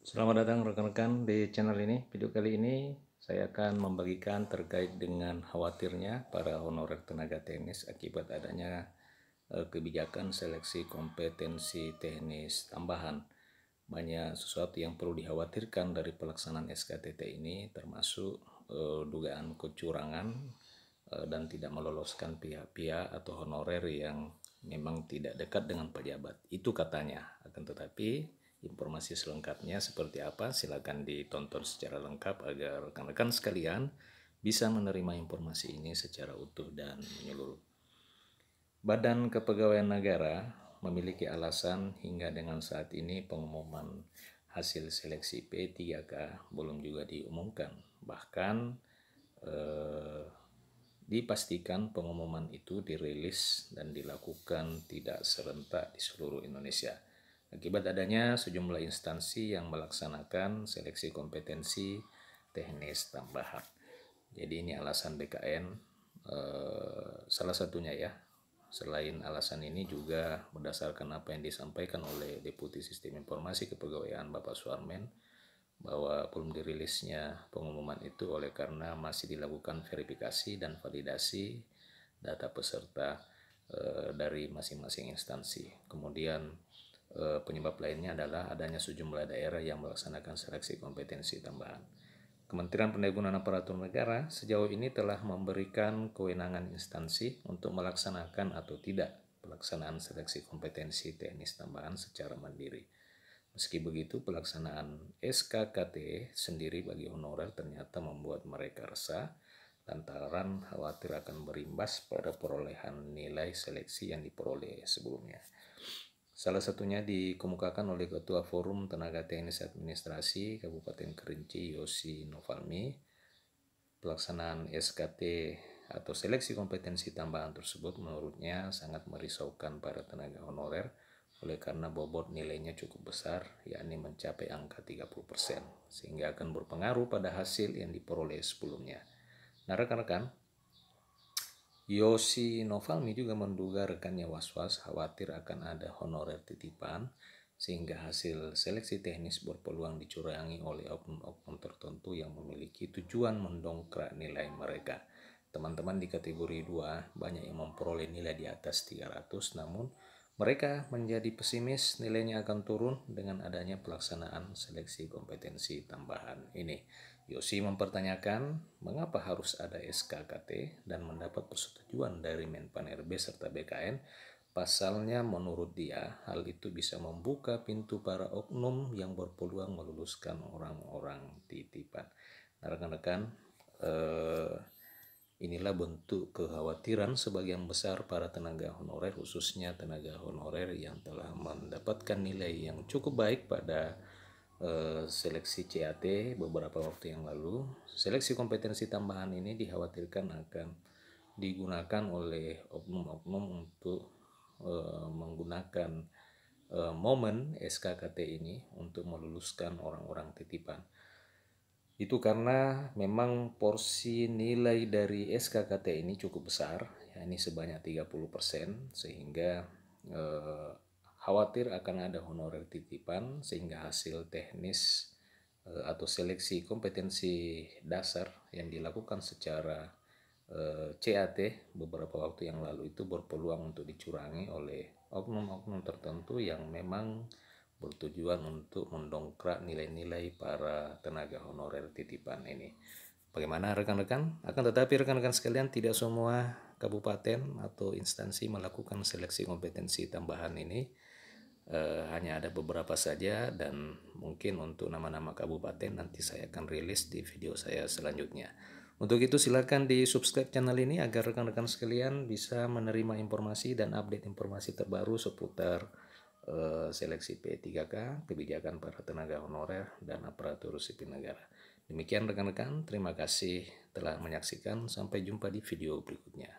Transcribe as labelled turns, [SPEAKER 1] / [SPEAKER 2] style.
[SPEAKER 1] Selamat datang rekan-rekan di channel ini. Video kali ini saya akan membagikan terkait dengan khawatirnya para honorer tenaga teknis akibat adanya kebijakan seleksi kompetensi teknis tambahan. Banyak sesuatu yang perlu dikhawatirkan dari pelaksanaan SKTT ini, termasuk dugaan kecurangan dan tidak meloloskan pihak-pihak atau honorer yang memang tidak dekat dengan pejabat. Itu katanya. Akan tetapi informasi selengkapnya seperti apa, silakan ditonton secara lengkap agar rekan-rekan sekalian bisa menerima informasi ini secara utuh dan menyeluruh. Badan Kepegawaian Negara memiliki alasan hingga dengan saat ini pengumuman hasil seleksi P3K belum juga diumumkan. Bahkan dipastikan pengumuman itu dirilis dan dilakukan tidak serentak di seluruh Indonesia. Akibat adanya sejumlah instansi yang melaksanakan seleksi kompetensi teknis tambahan. Jadi ini alasan BKN salah satunya ya. Selain alasan ini juga berdasarkan apa yang disampaikan oleh Deputi Sistem Informasi Kepegawaian Bapak Suarmen, bahwa belum dirilisnya pengumuman itu oleh karena masih dilakukan verifikasi dan validasi data peserta dari masing-masing instansi. Kemudian penyebab lainnya adalah adanya sejumlah daerah yang melaksanakan seleksi kompetensi tambahan. Kementerian Pendayagunaan Aparatur Negara sejauh ini telah memberikan kewenangan instansi untuk melaksanakan atau tidak pelaksanaan seleksi kompetensi teknis tambahan secara mandiri. Meski begitu, pelaksanaan SKKT sendiri bagi honorer ternyata membuat mereka resah lantaran khawatir akan berimbas pada perolehan nilai seleksi yang diperoleh sebelumnya. Salah satunya dikemukakan oleh Ketua Forum Tenaga Teknis Administrasi Kabupaten Kerinci, Yosi Novalmi. Pelaksanaan SKT atau seleksi kompetensi tambahan tersebut menurutnya sangat merisaukan para tenaga honorer oleh karena bobot nilainya cukup besar, yakni mencapai angka 30%, sehingga akan berpengaruh pada hasil yang diperoleh sebelumnya. Nah rekan-rekan, Yosi Novalmi juga menduga rekannya was-was khawatir akan ada honorer titipan sehingga hasil seleksi teknis berpeluang dicurangi oleh oknum-oknum tertentu yang memiliki tujuan mendongkrak nilai mereka. Teman-teman di kategori 2 banyak yang memperoleh nilai di atas 300, namun mereka menjadi pesimis nilainya akan turun dengan adanya pelaksanaan seleksi kompetensi tambahan ini. Yosi mempertanyakan mengapa harus ada SKKT dan mendapat persetujuan dari Menpan RB serta BKN. Pasalnya menurut dia hal itu bisa membuka pintu para oknum yang berpeluang meluluskan orang-orang titipan. Nah rekan-rekan, inilah bentuk kekhawatiran sebagian besar para tenaga honorer, khususnya tenaga honorer yang telah mendapatkan nilai yang cukup baik pada seleksi CAT beberapa waktu yang lalu. Seleksi kompetensi tambahan ini dikhawatirkan akan digunakan oleh oknum-oknum untuk menggunakan momen SKKT ini untuk meluluskan orang-orang titipan. Itu karena memang porsi nilai dari SKKT ini cukup besar, yakni sebanyak 30%, sehingga khawatir akan ada honorer titipan sehingga hasil teknis atau seleksi kompetensi dasar yang dilakukan secara CAT beberapa waktu yang lalu itu berpeluang untuk dicurangi oleh oknum-oknum tertentu yang memang bertujuan untuk mendongkrak nilai-nilai para tenaga honorer titipan ini. Bagaimana rekan-rekan? Akan tetapi rekan-rekan sekalian, tidak semua kabupaten atau instansi melakukan seleksi kompetensi tambahan ini. Hanya ada beberapa saja, dan mungkin untuk nama-nama kabupaten nanti saya akan rilis di video saya selanjutnya. Untuk itu silakan di subscribe channel ini agar rekan-rekan sekalian bisa menerima informasi dan update informasi terbaru seputar seleksi P3K, kebijakan para tenaga honorer dan aparatur sipil negara. Demikian rekan-rekan, terima kasih telah menyaksikan. Sampai jumpa di video berikutnya.